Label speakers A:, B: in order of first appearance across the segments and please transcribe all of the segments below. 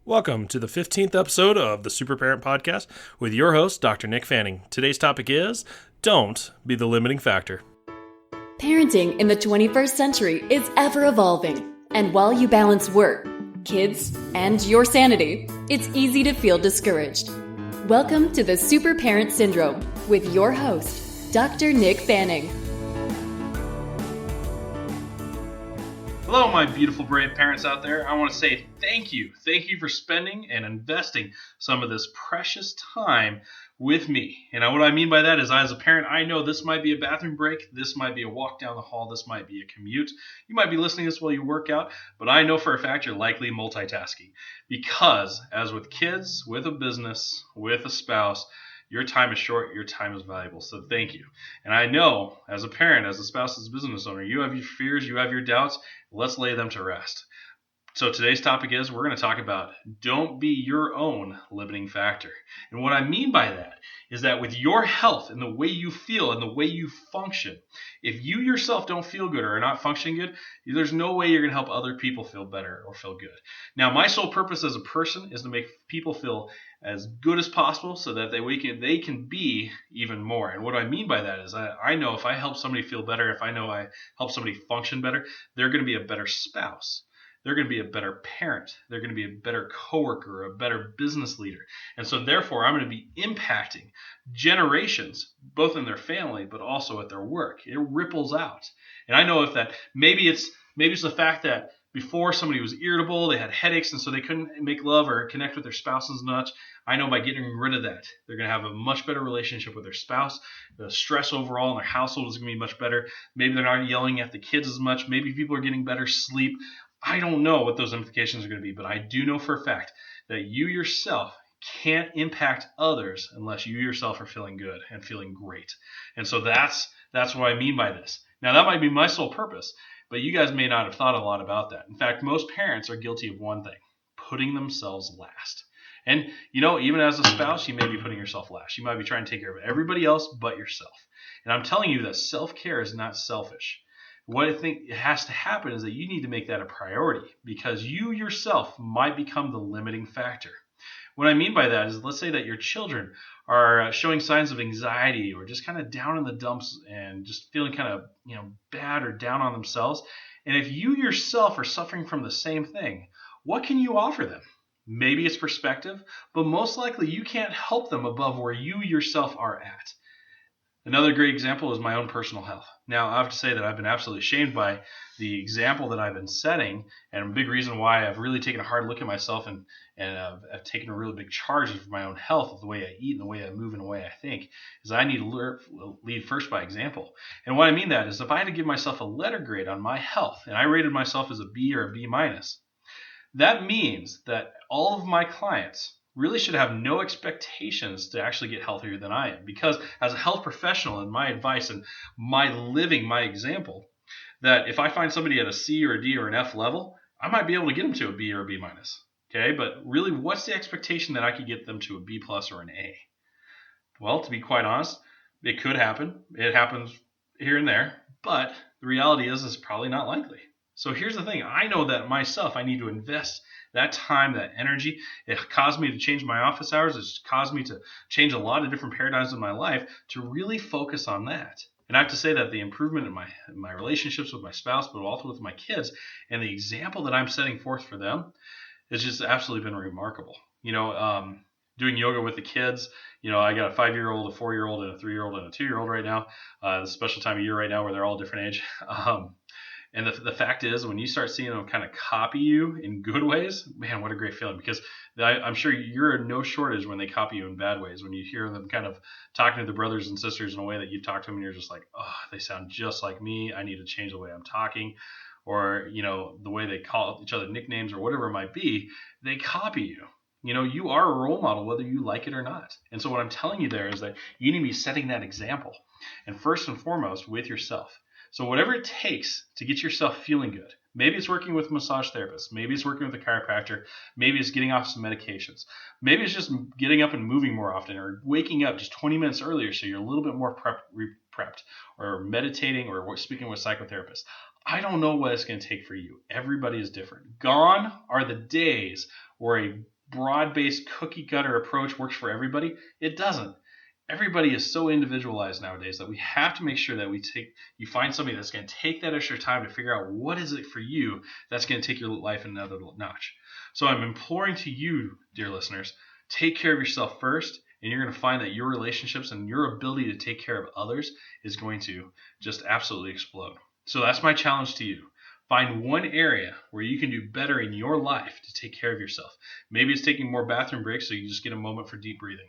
A: Welcome to the 15th episode of the Super Parent Podcast with your host, Dr. Nick Fanning. Today's topic is, don't be the limiting factor.
B: Parenting in the 21st century is ever evolving. And while you balance work, kids, and your sanity, it's easy to feel discouraged. Welcome to the Super Parent Syndrome with your host, Dr. Nick Fanning.
A: Hello, my beautiful, brave parents out there. I want to say thank you. Thank you for spending and investing some of this precious time with me. And what I mean by that is, as a parent, I know this might be a bathroom break. This might be a walk down the hall. This might be a commute. You might be listening to this while you work out. But I know for a fact you're likely multitasking. Because, as with kids, with a business, with a spouse, your time is short, your time is valuable, so thank you. And I know, as a parent, as a spouse, as a business owner, you have your fears, you have your doubts. Let's lay them to rest. So today's topic is, we're going to talk about don't be your own limiting factor. And what I mean by that is that with your health and the way you feel and the way you function, if you yourself don't feel good or are not functioning good, there's no way you're going to help other people feel better or feel good. Now, my sole purpose as a person is to make people feel as good as possible so that they can be even more. And what I mean by that is I know if I help somebody feel better, if I know I help somebody function better, they're going to be a better spouse. They're going to be a better parent. They're going to be a better coworker, a better business leader. And so therefore, I'm going to be impacting generations, both in their family, but also at their work. It ripples out. And I know if that, maybe it's the fact that before somebody was irritable, they had headaches, and so they couldn't make love or connect with their spouse as much. I know by getting rid of that, they're going to have a much better relationship with their spouse. The stress overall in their household is going to be much better. Maybe they're not yelling at the kids as much. Maybe people are getting better sleep. I don't know what those implications are going to be, but I do know for a fact that you yourself can't impact others unless you yourself are feeling good and feeling great. And so that's what I mean by this. Now, that might be my sole purpose, but you guys may not have thought a lot about that. In fact, most parents are guilty of one thing, putting themselves last. And, even as a spouse, you may be putting yourself last. You might be trying to take care of everybody else but yourself. And I'm telling you that self-care is not selfish. What I think has to happen is that you need to make that a priority because you yourself might become the limiting factor. What I mean by that is, let's say that your children are showing signs of anxiety or just kind of down in the dumps and just feeling kind of, bad or down on themselves. And if you yourself are suffering from the same thing, what can you offer them? Maybe it's perspective, but most likely you can't help them above where you yourself are at. Another great example is my own personal health. Now, I have to say that I've been absolutely shamed by the example that I've been setting, and a big reason why I've really taken a hard look at myself and I've taken a really big charge of my own health, of the way I eat and the way I move and the way I think, is I need to lead first by example. And what I mean that is if I had to give myself a letter grade on my health, and I rated myself as a B or a B minus, that means that all of my clients really should have no expectations to actually get healthier than I am. Because as a health professional, and my advice and my living, my example, that if I find somebody at a C or a D or an F level, I might be able to get them to a B or a B minus. Okay, but really, what's the expectation that I could get them to a B plus or an A? Well, to be quite honest, it could happen. It happens here and there, but the reality is it's probably not likely. So here's the thing. I know that myself, I need to invest that time, that energy. It caused me to change my office hours. It's caused me to change a lot of different paradigms in my life to really focus on that. And I have to say that the improvement in my relationships with my spouse, but also with my kids, and the example that I'm setting forth for them, has just absolutely been remarkable. Doing yoga with the kids, I got a 5-year-old, a 4-year-old, and a 3-year-old, and a 2-year-old right now. The special time of year right now where they're all different age. And the fact is, when you start seeing them kind of copy you in good ways, man, what a great feeling. Because I'm sure you're in no shortage when they copy you in bad ways. When you hear them kind of talking to the brothers and sisters in a way that you talk to them and you're just like, oh, they sound just like me. I need to change the way I'm talking. Or, the way they call each other nicknames or whatever it might be, they copy you. You are a role model whether you like it or not. And so what I'm telling you there is that you need to be setting that example. And first and foremost, with yourself. So whatever it takes to get yourself feeling good, maybe it's working with a massage therapist, maybe it's working with a chiropractor, maybe it's getting off some medications, maybe it's just getting up and moving more often or waking up just 20 minutes earlier so you're a little bit more prepped or meditating or speaking with a psychotherapist. I don't know what it's going to take for you. Everybody is different. Gone are the days where a broad-based cookie cutter approach works for everybody. It doesn't. Everybody is so individualized nowadays that we have to make sure that you find somebody that's going to take that extra time to figure out what is it for you that's going to take your life another notch. So I'm imploring to you, dear listeners, take care of yourself first, and you're going to find that your relationships and your ability to take care of others is going to just absolutely explode. So that's my challenge to you. Find one area where you can do better in your life to take care of yourself. Maybe it's taking more bathroom breaks so you just get a moment for deep breathing.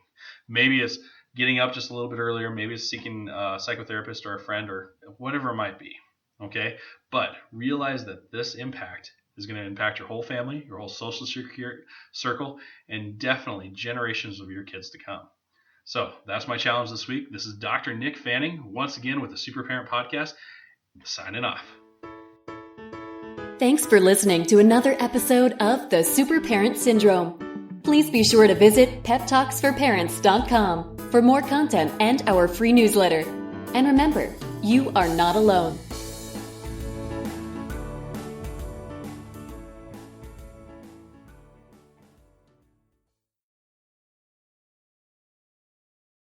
A: Maybe it's getting up just a little bit earlier. Maybe it's seeking a psychotherapist or a friend or whatever it might be. Okay? But realize that this impact is going to impact your whole family, your whole social circle, and definitely generations of your kids to come. So that's my challenge this week. This is Dr. Nick Fanning, once again with the Super Parent Podcast, signing off.
B: Thanks for listening to another episode of The Super Parent Syndrome. Please be sure to visit peptalksforparents.com for more content and our free newsletter. And remember, you are not alone.